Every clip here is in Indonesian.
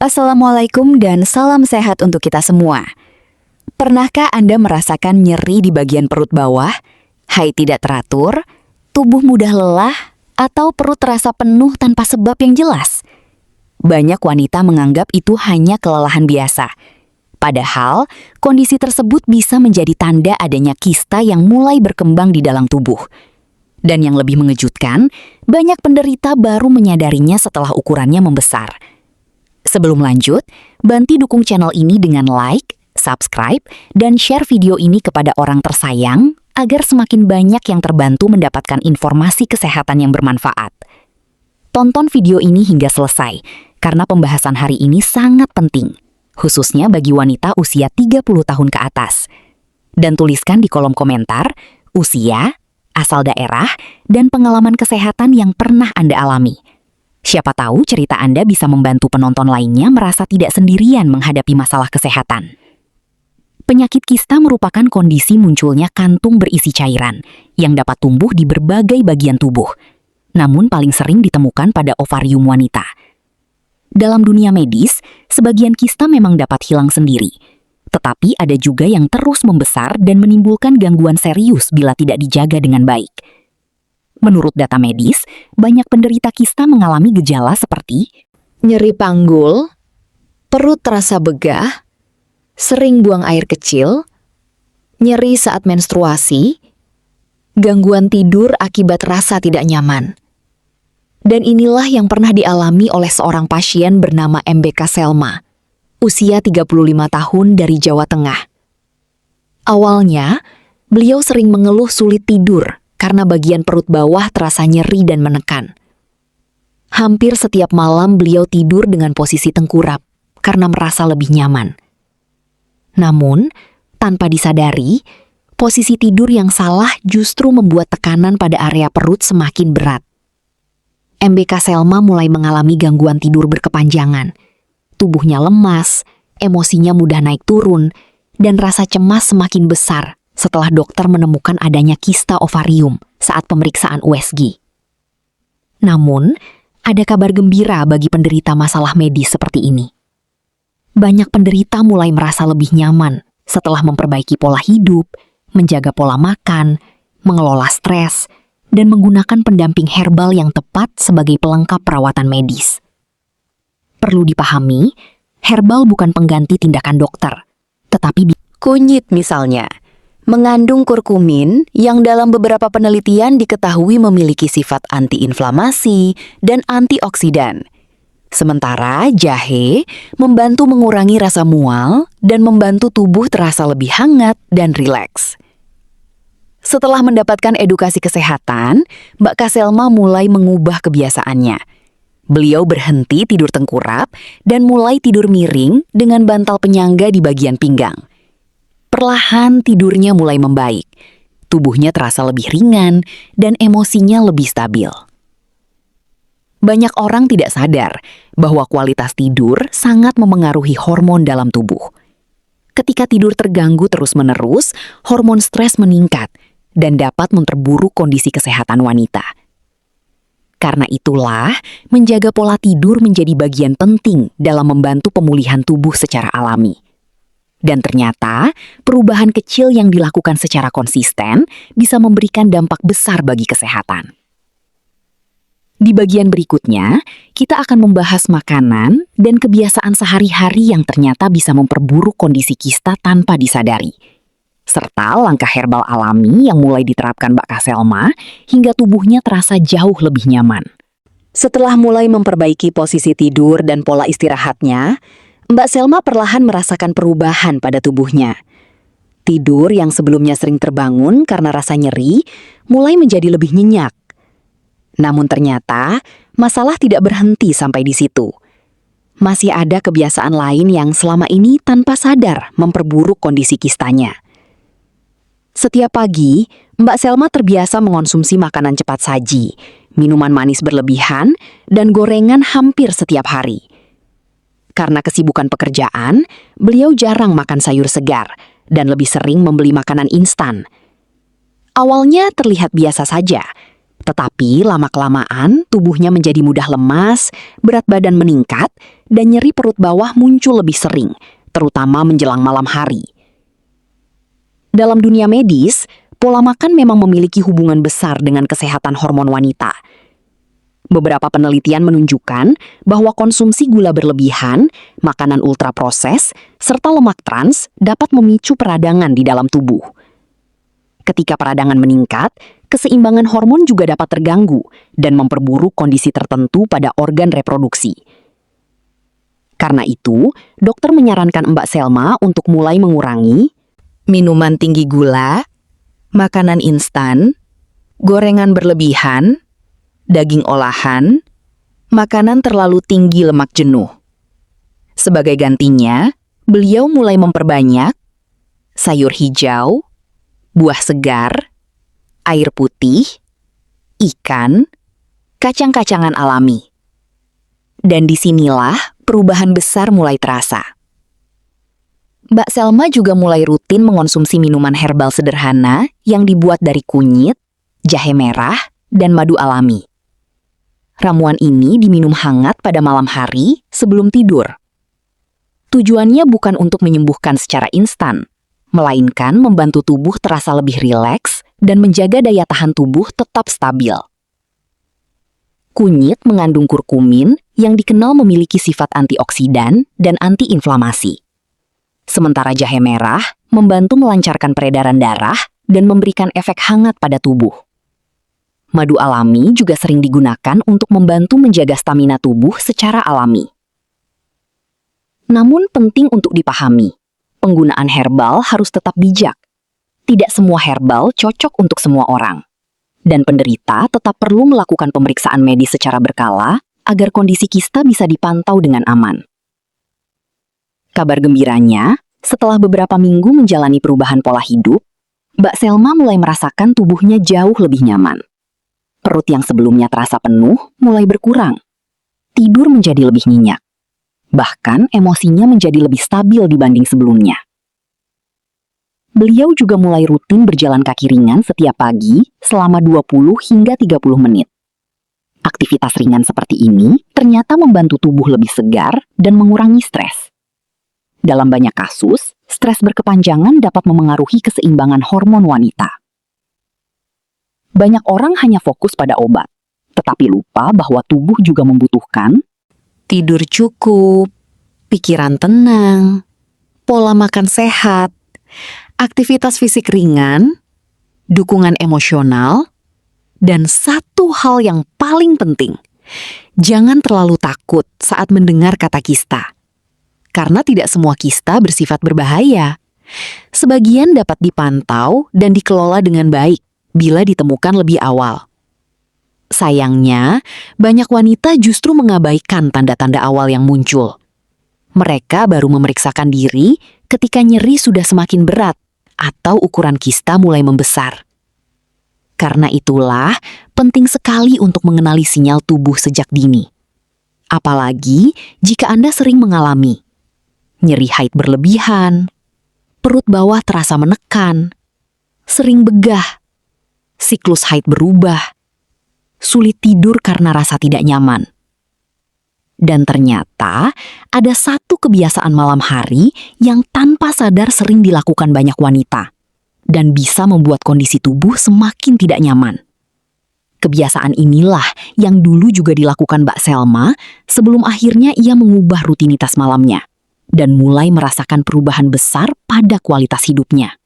Assalamualaikum dan salam sehat untuk kita semua. Pernahkah Anda merasakan nyeri di bagian perut bawah, haid tidak teratur, tubuh mudah lelah, atau perut terasa penuh tanpa sebab yang jelas? Banyak wanita menganggap itu hanya kelelahan biasa. Padahal, kondisi tersebut bisa menjadi tanda adanya kista yang mulai berkembang di dalam tubuh. Dan yang lebih mengejutkan, banyak penderita baru menyadarinya setelah ukurannya membesar. Sebelum lanjut, bantu dukung channel ini dengan like, subscribe, dan share video ini kepada orang tersayang agar semakin banyak yang terbantu mendapatkan informasi kesehatan yang bermanfaat. Tonton video ini hingga selesai, karena pembahasan hari ini sangat penting, khususnya bagi wanita usia 30 tahun ke atas. Dan tuliskan di kolom komentar usia, asal daerah, dan pengalaman kesehatan yang pernah Anda alami. Siapa tahu cerita Anda bisa membantu penonton lainnya merasa tidak sendirian menghadapi masalah kesehatan. Penyakit kista merupakan kondisi munculnya kantung berisi cairan yang dapat tumbuh di berbagai bagian tubuh, namun paling sering ditemukan pada ovarium wanita. Dalam dunia medis, sebagian kista memang dapat hilang sendiri, tetapi ada juga yang terus membesar dan menimbulkan gangguan serius bila tidak dijaga dengan baik. Menurut data medis, banyak penderita kista mengalami gejala seperti nyeri panggul, perut terasa begah, sering buang air kecil, nyeri saat menstruasi, gangguan tidur akibat rasa tidak nyaman. Dan inilah yang pernah dialami oleh seorang pasien bernama MBK Selma, usia 35 tahun dari Jawa Tengah. Awalnya, beliau sering mengeluh sulit tidur karena bagian perut bawah terasa nyeri dan menekan. Hampir setiap malam beliau tidur dengan posisi tengkurap karena merasa lebih nyaman. Namun, tanpa disadari, posisi tidur yang salah justru membuat tekanan pada area perut semakin berat. MBK Selma mulai mengalami gangguan tidur berkepanjangan. Tubuhnya lemas, emosinya mudah naik turun, dan rasa cemas semakin besar setelah dokter menemukan adanya kista ovarium saat pemeriksaan USG. Namun, ada kabar gembira bagi penderita masalah medis seperti ini. Banyak penderita mulai merasa lebih nyaman setelah memperbaiki pola hidup, menjaga pola makan, mengelola stres, dan menggunakan pendamping herbal yang tepat sebagai pelengkap perawatan medis. Perlu dipahami, herbal bukan pengganti tindakan dokter, tetapi kunyit misalnya mengandung kurkumin yang dalam beberapa penelitian diketahui memiliki sifat antiinflamasi dan antioksidan. Sementara jahe membantu mengurangi rasa mual dan membantu tubuh terasa lebih hangat dan rileks. Setelah mendapatkan edukasi kesehatan, Mbak Selma mulai mengubah kebiasaannya. Beliau berhenti tidur tengkurap dan mulai tidur miring dengan bantal penyangga di bagian pinggang. Perlahan tidurnya mulai membaik, tubuhnya terasa lebih ringan, dan emosinya lebih stabil. Banyak orang tidak sadar bahwa kualitas tidur sangat memengaruhi hormon dalam tubuh. Ketika tidur terganggu terus-menerus, hormon stres meningkat dan dapat memperburuk kondisi kesehatan wanita. Karena itulah, menjaga pola tidur menjadi bagian penting dalam membantu pemulihan tubuh secara alami. Dan ternyata, perubahan kecil yang dilakukan secara konsisten bisa memberikan dampak besar bagi kesehatan. Di bagian berikutnya, kita akan membahas makanan dan kebiasaan sehari-hari yang ternyata bisa memperburuk kondisi kista tanpa disadari, serta langkah herbal alami yang mulai diterapkan Mbak Selma hingga tubuhnya terasa jauh lebih nyaman. Setelah mulai memperbaiki posisi tidur dan pola istirahatnya, Mbak Selma perlahan merasakan perubahan pada tubuhnya. Tidur yang sebelumnya sering terbangun karena rasa nyeri, mulai menjadi lebih nyenyak. Namun ternyata, masalah tidak berhenti sampai di situ. Masih ada kebiasaan lain yang selama ini tanpa sadar memperburuk kondisi kistanya. Setiap pagi, Mbak Selma terbiasa mengonsumsi makanan cepat saji, minuman manis berlebihan, dan gorengan hampir setiap hari. Karena kesibukan pekerjaan, beliau jarang makan sayur segar dan lebih sering membeli makanan instan. Awalnya terlihat biasa saja, Tetapi lama-kelamaan tubuhnya menjadi mudah lemas, berat badan meningkat, dan nyeri perut bawah muncul lebih sering, terutama menjelang malam hari. Dalam dunia medis, pola makan memang memiliki hubungan besar dengan kesehatan hormon wanita. Beberapa penelitian menunjukkan bahwa konsumsi gula berlebihan, makanan ultraproses, serta lemak trans dapat memicu peradangan di dalam tubuh. Ketika peradangan meningkat, keseimbangan hormon juga dapat terganggu dan memperburuk kondisi tertentu pada organ reproduksi. Karena itu, dokter menyarankan Mbak Selma untuk mulai mengurangi minuman tinggi gula, makanan instan, gorengan berlebihan, daging olahan, makanan terlalu tinggi lemak jenuh. Sebagai gantinya, beliau mulai memperbanyak sayur hijau, buah segar, air putih, ikan, kacang-kacangan alami. Dan disinilah perubahan besar mulai terasa. Mbak Selma juga mulai rutin mengonsumsi minuman herbal sederhana yang dibuat dari kunyit, jahe merah, dan madu alami. Ramuan ini diminum hangat pada malam hari sebelum tidur. Tujuannya bukan untuk menyembuhkan secara instan, melainkan membantu tubuh terasa lebih rileks dan menjaga daya tahan tubuh tetap stabil. Kunyit mengandung kurkumin yang dikenal memiliki sifat antioksidan dan antiinflamasi. Sementara jahe merah membantu melancarkan peredaran darah dan memberikan efek hangat pada tubuh. Madu alami juga sering digunakan untuk membantu menjaga stamina tubuh secara alami. Namun penting untuk dipahami, penggunaan herbal harus tetap bijak. Tidak semua herbal cocok untuk semua orang. Dan penderita tetap perlu melakukan pemeriksaan medis secara berkala agar kondisi kista bisa dipantau dengan aman. Kabar gembiranya, setelah beberapa minggu menjalani perubahan pola hidup, Mbak Selma mulai merasakan tubuhnya jauh lebih nyaman. Perut yang sebelumnya terasa penuh mulai berkurang. Tidur menjadi lebih nyenyak. Bahkan emosinya menjadi lebih stabil dibanding sebelumnya. Beliau juga mulai rutin berjalan kaki ringan setiap pagi selama 20 hingga 30 menit. Aktivitas ringan seperti ini ternyata membantu tubuh lebih segar dan mengurangi stres. Dalam banyak kasus, stres berkepanjangan dapat memengaruhi keseimbangan hormon wanita. Banyak orang hanya fokus pada obat, tetapi lupa bahwa tubuh juga membutuhkan tidur cukup, pikiran tenang, pola makan sehat, aktivitas fisik ringan, dukungan emosional, dan satu hal yang paling penting, jangan terlalu takut saat mendengar kata kista. Karena tidak semua kista bersifat berbahaya. Sebagian dapat dipantau dan dikelola dengan baik bila ditemukan lebih awal. Sayangnya, banyak wanita justru mengabaikan tanda-tanda awal yang muncul. Mereka baru memeriksakan diri ketika nyeri sudah semakin berat atau ukuran kista mulai membesar. Karena itulah, penting sekali untuk mengenali sinyal tubuh sejak dini. Apalagi jika Anda sering mengalami nyeri haid berlebihan, perut bawah terasa menekan, sering begah, siklus haid berubah, sulit tidur karena rasa tidak nyaman. Dan ternyata ada satu kebiasaan malam hari yang tanpa sadar sering dilakukan banyak wanita dan bisa membuat kondisi tubuh semakin tidak nyaman. Kebiasaan inilah yang dulu juga dilakukan Mbak Selma sebelum akhirnya ia mengubah rutinitas malamnya dan mulai merasakan perubahan besar pada kualitas hidupnya.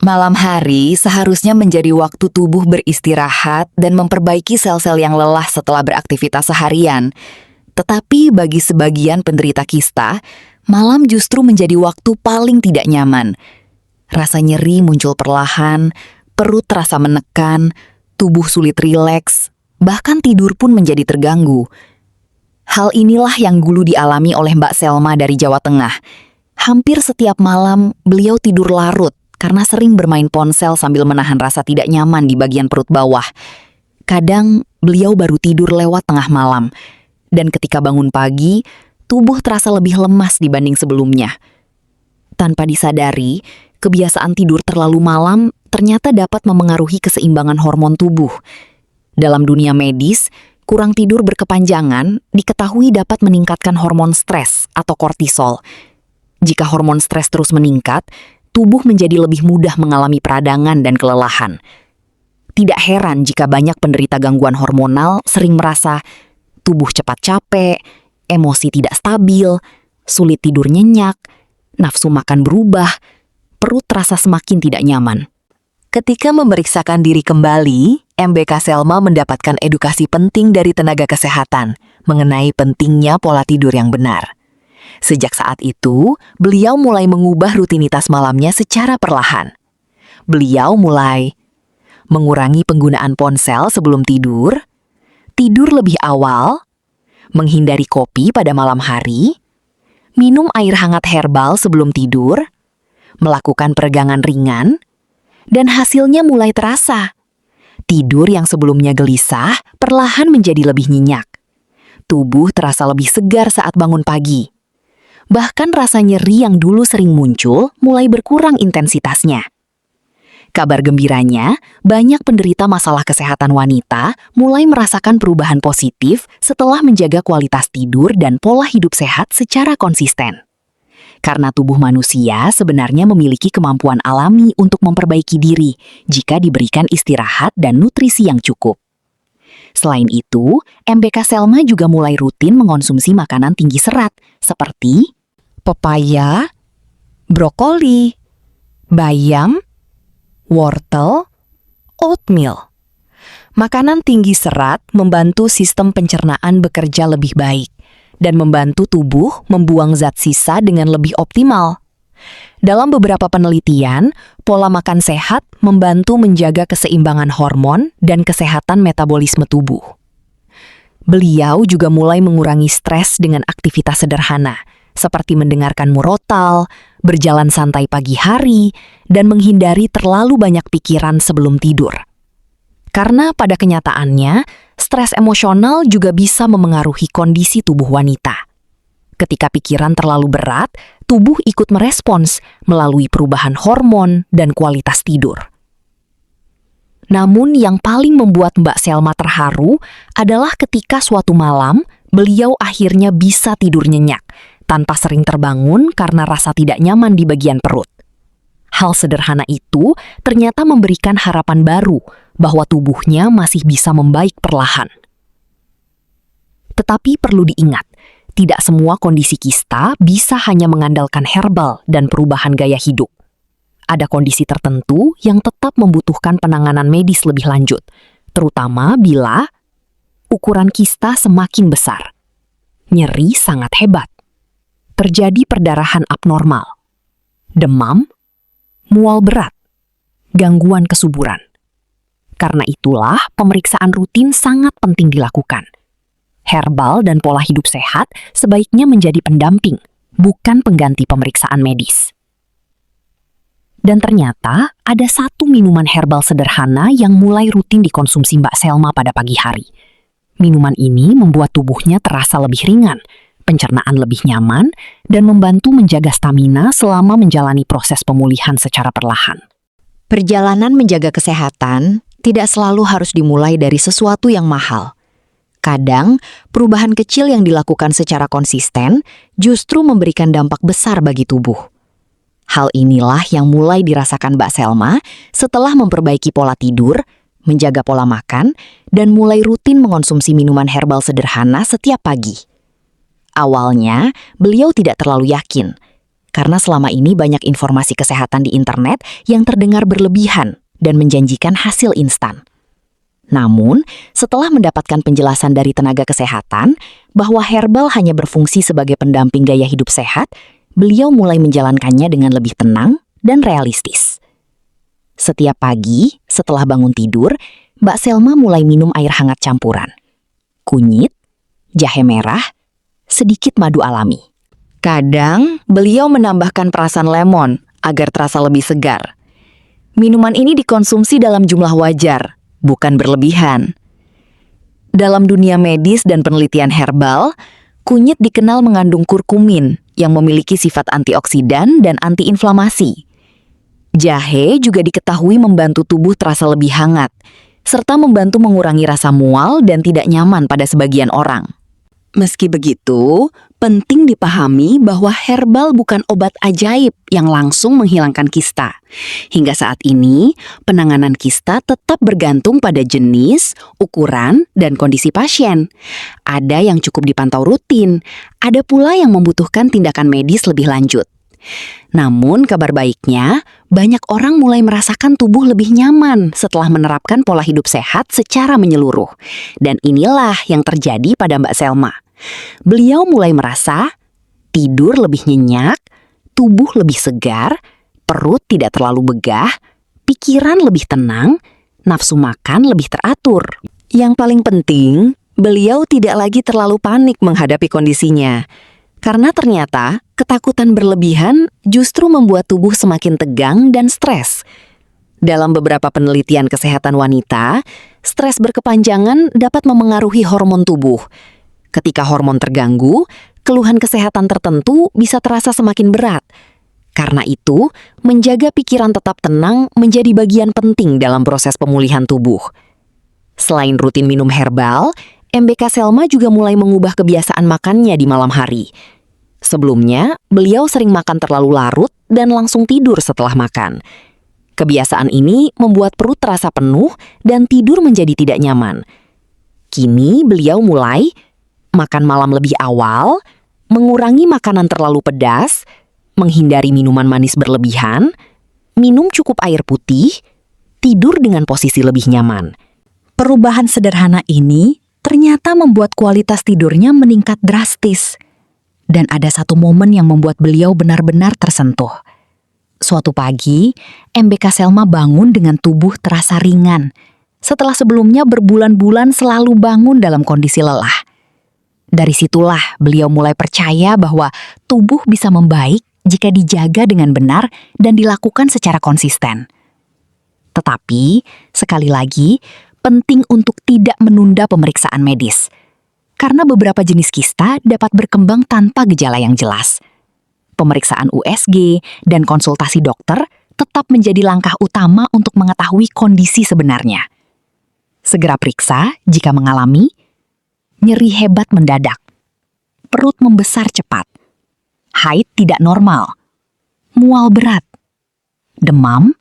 Malam hari seharusnya menjadi waktu tubuh beristirahat dan memperbaiki sel-sel yang lelah setelah beraktivitas seharian. Tetapi bagi sebagian penderita kista, malam justru menjadi waktu paling tidak nyaman. Rasa nyeri muncul perlahan, perut terasa menekan, tubuh sulit rileks, bahkan tidur pun menjadi terganggu. Hal inilah yang dulu dialami oleh Mbak Selma dari Jawa Tengah. Hampir setiap malam beliau tidur larut karena sering bermain ponsel sambil menahan rasa tidak nyaman di bagian perut bawah. Kadang beliau baru tidur lewat tengah malam, dan ketika bangun pagi, tubuh terasa lebih lemas dibanding sebelumnya. Tanpa disadari, kebiasaan tidur terlalu malam ternyata dapat memengaruhi keseimbangan hormon tubuh. Dalam dunia medis, kurang tidur berkepanjangan diketahui dapat meningkatkan hormon stres atau kortisol. Jika hormon stres terus meningkat, tubuh menjadi lebih mudah mengalami peradangan dan kelelahan. Tidak heran jika banyak penderita gangguan hormonal sering merasa tubuh cepat capek, emosi tidak stabil, sulit tidur nyenyak, nafsu makan berubah, perut terasa semakin tidak nyaman. Ketika memeriksakan diri kembali, MBK Selma mendapatkan edukasi penting dari tenaga kesehatan mengenai pentingnya pola tidur yang benar. Sejak saat itu, beliau mulai mengubah rutinitas malamnya secara perlahan. Beliau mulai mengurangi penggunaan ponsel sebelum tidur, tidur lebih awal, menghindari kopi pada malam hari, minum air hangat herbal sebelum tidur, melakukan peregangan ringan, dan hasilnya mulai terasa. Tidur yang sebelumnya gelisah perlahan menjadi lebih nyenyak. Tubuh terasa lebih segar saat bangun pagi. Bahkan rasa nyeri yang dulu sering muncul mulai berkurang intensitasnya. Kabar gembiranya, banyak penderita masalah kesehatan wanita mulai merasakan perubahan positif setelah menjaga kualitas tidur dan pola hidup sehat secara konsisten. Karena tubuh manusia sebenarnya memiliki kemampuan alami untuk memperbaiki diri jika diberikan istirahat dan nutrisi yang cukup. Selain itu, MBK Selma juga mulai rutin mengonsumsi makanan tinggi serat seperti pepaya, brokoli, bayam, wortel, oatmeal. Makanan tinggi serat membantu sistem pencernaan bekerja lebih baik dan membantu tubuh membuang zat sisa dengan lebih optimal. Dalam beberapa penelitian, pola makan sehat membantu menjaga keseimbangan hormon dan kesehatan metabolisme tubuh. Beliau juga mulai mengurangi stres dengan aktivitas sederhana, seperti mendengarkan murotal, berjalan santai pagi hari, dan menghindari terlalu banyak pikiran sebelum tidur. Karena pada kenyataannya, stres emosional juga bisa memengaruhi kondisi tubuh wanita. Ketika pikiran terlalu berat, tubuh ikut merespons melalui perubahan hormon dan kualitas tidur. Namun yang paling membuat Mbak Selma terharu adalah ketika suatu malam beliau akhirnya bisa tidur nyenyak, tanpa sering terbangun karena rasa tidak nyaman di bagian perut. Hal sederhana itu ternyata memberikan harapan baru bahwa tubuhnya masih bisa membaik perlahan. Tetapi perlu diingat, tidak semua kondisi kista bisa hanya mengandalkan herbal dan perubahan gaya hidup. Ada kondisi tertentu yang tetap membutuhkan penanganan medis lebih lanjut, terutama bila ukuran kista semakin besar, nyeri sangat hebat, terjadi perdarahan abnormal, demam, mual berat, gangguan kesuburan. Karena itulah pemeriksaan rutin sangat penting dilakukan. Herbal dan pola hidup sehat sebaiknya menjadi pendamping, bukan pengganti pemeriksaan medis. Dan ternyata ada satu minuman herbal sederhana yang mulai rutin dikonsumsi Mbak Selma pada pagi hari. Minuman ini membuat tubuhnya terasa lebih ringan, pencernaan lebih nyaman, dan membantu menjaga stamina selama menjalani proses pemulihan secara perlahan. Perjalanan menjaga kesehatan tidak selalu harus dimulai dari sesuatu yang mahal. Kadang, perubahan kecil yang dilakukan secara konsisten justru memberikan dampak besar bagi tubuh. Hal inilah yang mulai dirasakan Mbak Selma setelah memperbaiki pola tidur, menjaga pola makan, dan mulai rutin mengonsumsi minuman herbal sederhana setiap pagi. Awalnya, beliau tidak terlalu yakin, karena selama ini banyak informasi kesehatan di internet yang terdengar berlebihan dan menjanjikan hasil instan. Namun, setelah mendapatkan penjelasan dari tenaga kesehatan bahwa herbal hanya berfungsi sebagai pendamping gaya hidup sehat, beliau mulai menjalankannya dengan lebih tenang dan realistis. Setiap pagi, setelah bangun tidur, Mbak Selma mulai minum air hangat campuran, kunyit, jahe merah, sedikit madu alami. Kadang, beliau menambahkan perasan lemon agar terasa lebih segar. Minuman ini dikonsumsi dalam jumlah wajar, bukan berlebihan. Dalam dunia medis dan penelitian herbal, kunyit dikenal mengandung kurkumin yang memiliki sifat antioksidan dan antiinflamasi. Jahe juga diketahui membantu tubuh terasa lebih hangat, serta membantu mengurangi rasa mual dan tidak nyaman pada sebagian orang. Meski begitu, penting dipahami bahwa herbal bukan obat ajaib yang langsung menghilangkan kista. Hingga saat ini, penanganan kista tetap bergantung pada jenis, ukuran, dan kondisi pasien. Ada yang cukup dipantau rutin, ada pula yang membutuhkan tindakan medis lebih lanjut. Namun kabar baiknya, banyak orang mulai merasakan tubuh lebih nyaman setelah menerapkan pola hidup sehat secara menyeluruh. Dan inilah yang terjadi pada Mbak Selma. Beliau mulai merasa tidur lebih nyenyak, tubuh lebih segar, perut tidak terlalu begah, pikiran lebih tenang, nafsu makan lebih teratur. Yang paling penting, beliau tidak lagi terlalu panik menghadapi kondisinya. Karena ternyata ketakutan berlebihan justru membuat tubuh semakin tegang dan stres. Dalam beberapa penelitian kesehatan wanita, stres berkepanjangan dapat memengaruhi hormon tubuh. Ketika hormon terganggu, keluhan kesehatan tertentu bisa terasa semakin berat. Karena itu, menjaga pikiran tetap tenang menjadi bagian penting dalam proses pemulihan tubuh. Selain rutin minum herbal, MBK Selma juga mulai mengubah kebiasaan makannya di malam hari. Sebelumnya, beliau sering makan terlalu larut dan langsung tidur setelah makan. Kebiasaan ini membuat perut terasa penuh dan tidur menjadi tidak nyaman. Kini beliau mulai makan malam lebih awal, mengurangi makanan terlalu pedas, menghindari minuman manis berlebihan, minum cukup air putih, tidur dengan posisi lebih nyaman. Perubahan sederhana ini ternyata membuat kualitas tidurnya meningkat drastis. Dan ada satu momen yang membuat beliau benar-benar tersentuh. Suatu pagi, MBK Selma bangun dengan tubuh terasa ringan. Setelah sebelumnya berbulan-bulan selalu bangun dalam kondisi lelah. Dari situlah beliau mulai percaya bahwa tubuh bisa membaik jika dijaga dengan benar dan dilakukan secara konsisten. Tetapi, sekali lagi, penting untuk tidak menunda pemeriksaan medis. Karena beberapa jenis kista dapat berkembang tanpa gejala yang jelas. Pemeriksaan USG dan konsultasi dokter tetap menjadi langkah utama untuk mengetahui kondisi sebenarnya. Segera periksa jika mengalami nyeri hebat mendadak, perut membesar cepat, haid tidak normal, mual berat, demam,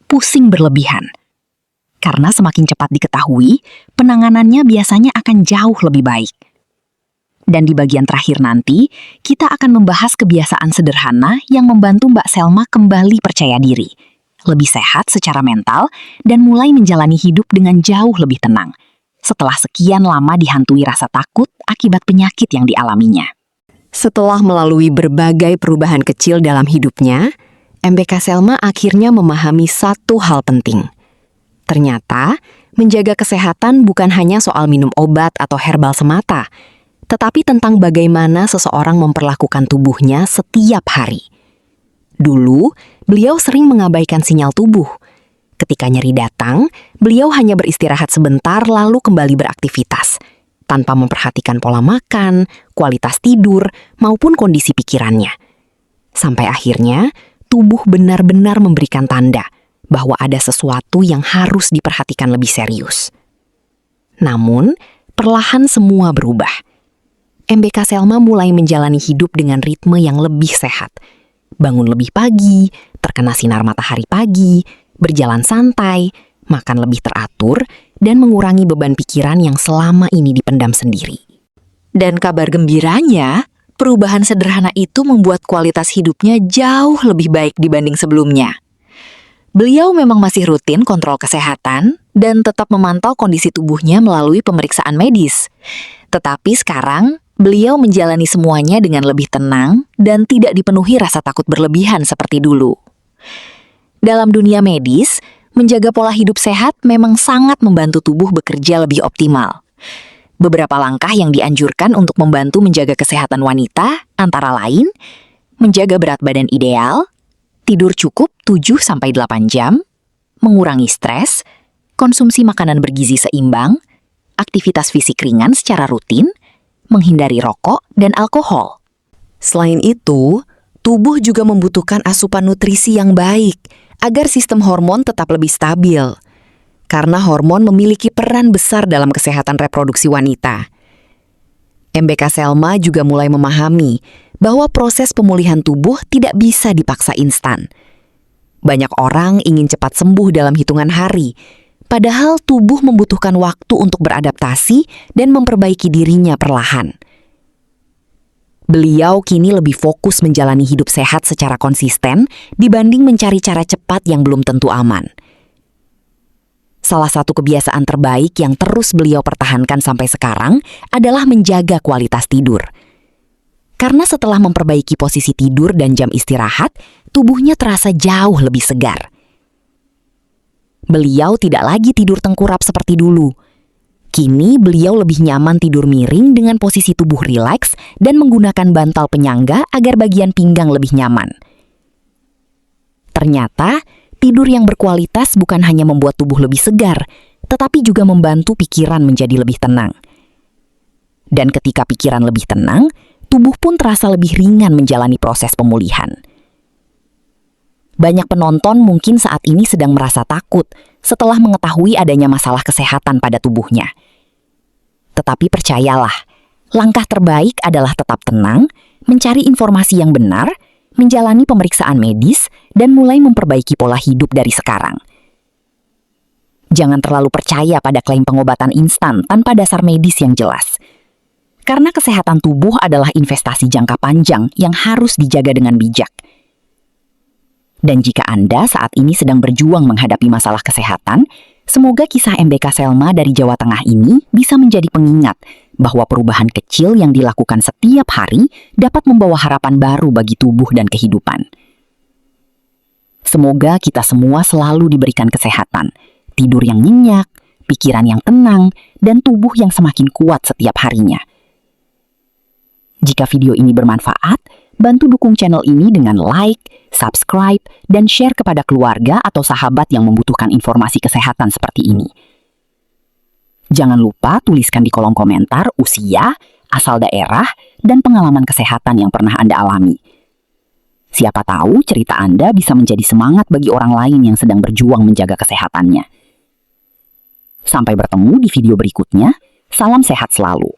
pusing berlebihan. Karena semakin cepat diketahui, penanganannya biasanya akan jauh lebih baik. Dan di bagian terakhir nanti, kita akan membahas kebiasaan sederhana yang membantu Mbak Selma kembali percaya diri, lebih sehat secara mental, dan mulai menjalani hidup dengan jauh lebih tenang. Setelah sekian lama dihantui rasa takut akibat penyakit yang dialaminya. Setelah melalui berbagai perubahan kecil dalam hidupnya, MBK Selma akhirnya memahami satu hal penting. Ternyata, menjaga kesehatan bukan hanya soal minum obat atau herbal semata, tetapi tentang bagaimana seseorang memperlakukan tubuhnya setiap hari. Dulu, beliau sering mengabaikan sinyal tubuh. Ketika nyeri datang, beliau hanya beristirahat sebentar lalu kembali beraktivitas, tanpa memperhatikan pola makan, kualitas tidur, maupun kondisi pikirannya. Sampai akhirnya, tubuh benar-benar memberikan tanda bahwa ada sesuatu yang harus diperhatikan lebih serius. Namun, perlahan semua berubah. MBK Selma mulai menjalani hidup dengan ritme yang lebih sehat. Bangun lebih pagi, terkena sinar matahari pagi, berjalan santai, makan lebih teratur, dan mengurangi beban pikiran yang selama ini dipendam sendiri. Dan kabar gembiranya, perubahan sederhana itu membuat kualitas hidupnya jauh lebih baik dibanding sebelumnya. Beliau memang masih rutin kontrol kesehatan dan tetap memantau kondisi tubuhnya melalui pemeriksaan medis. Tetapi sekarang, beliau menjalani semuanya dengan lebih tenang dan tidak dipenuhi rasa takut berlebihan seperti dulu. Dalam dunia medis, menjaga pola hidup sehat memang sangat membantu tubuh bekerja lebih optimal. Beberapa langkah yang dianjurkan untuk membantu menjaga kesehatan wanita antara lain, menjaga berat badan ideal, tidur cukup 7-8 jam, mengurangi stres, konsumsi makanan bergizi seimbang, aktivitas fisik ringan secara rutin, menghindari rokok dan alkohol. Selain itu, tubuh juga membutuhkan asupan nutrisi yang baik agar sistem hormon tetap lebih stabil. karena hormon memiliki peran besar dalam kesehatan reproduksi wanita. MBK Selma juga mulai memahami bahwa proses pemulihan tubuh tidak bisa dipaksa instan. Banyak orang ingin cepat sembuh dalam hitungan hari, padahal tubuh membutuhkan waktu untuk beradaptasi dan memperbaiki dirinya perlahan. Beliau kini lebih fokus menjalani hidup sehat secara konsisten dibanding mencari cara cepat yang belum tentu aman. Salah satu kebiasaan terbaik yang terus beliau pertahankan sampai sekarang adalah menjaga kualitas tidur. Karena setelah memperbaiki posisi tidur dan jam istirahat, tubuhnya terasa jauh lebih segar. Beliau tidak lagi tidur tengkurap seperti dulu. Kini beliau lebih nyaman tidur miring dengan posisi tubuh rileks dan menggunakan bantal penyangga agar bagian pinggang lebih nyaman. Ternyata, tidur yang berkualitas bukan hanya membuat tubuh lebih segar, tetapi juga membantu pikiran menjadi lebih tenang. Dan ketika pikiran lebih tenang, tubuh pun terasa lebih ringan menjalani proses pemulihan. Banyak penonton mungkin saat ini sedang merasa takut setelah mengetahui adanya masalah kesehatan pada tubuhnya. Tetapi percayalah, langkah terbaik adalah tetap tenang, mencari informasi yang benar, menjalani pemeriksaan medis, dan mulai memperbaiki pola hidup dari sekarang. Jangan terlalu percaya pada klaim pengobatan instan tanpa dasar medis yang jelas. Karena kesehatan tubuh adalah investasi jangka panjang yang harus dijaga dengan bijak. Dan jika Anda saat ini sedang berjuang menghadapi masalah kesehatan, semoga kisah MBK Selma dari Jawa Tengah ini bisa menjadi pengingat bahwa perubahan kecil yang dilakukan setiap hari dapat membawa harapan baru bagi tubuh dan kehidupan. Semoga kita semua selalu diberikan kesehatan, tidur yang nyenyak, pikiran yang tenang, dan tubuh yang semakin kuat setiap harinya. Jika video ini bermanfaat, bantu dukung channel ini dengan like, subscribe, dan share kepada keluarga atau sahabat yang membutuhkan informasi kesehatan seperti ini. Jangan lupa tuliskan di kolom komentar usia, asal daerah, dan pengalaman kesehatan yang pernah Anda alami. Siapa tahu cerita Anda bisa menjadi semangat bagi orang lain yang sedang berjuang menjaga kesehatannya. Sampai bertemu di video berikutnya, salam sehat selalu.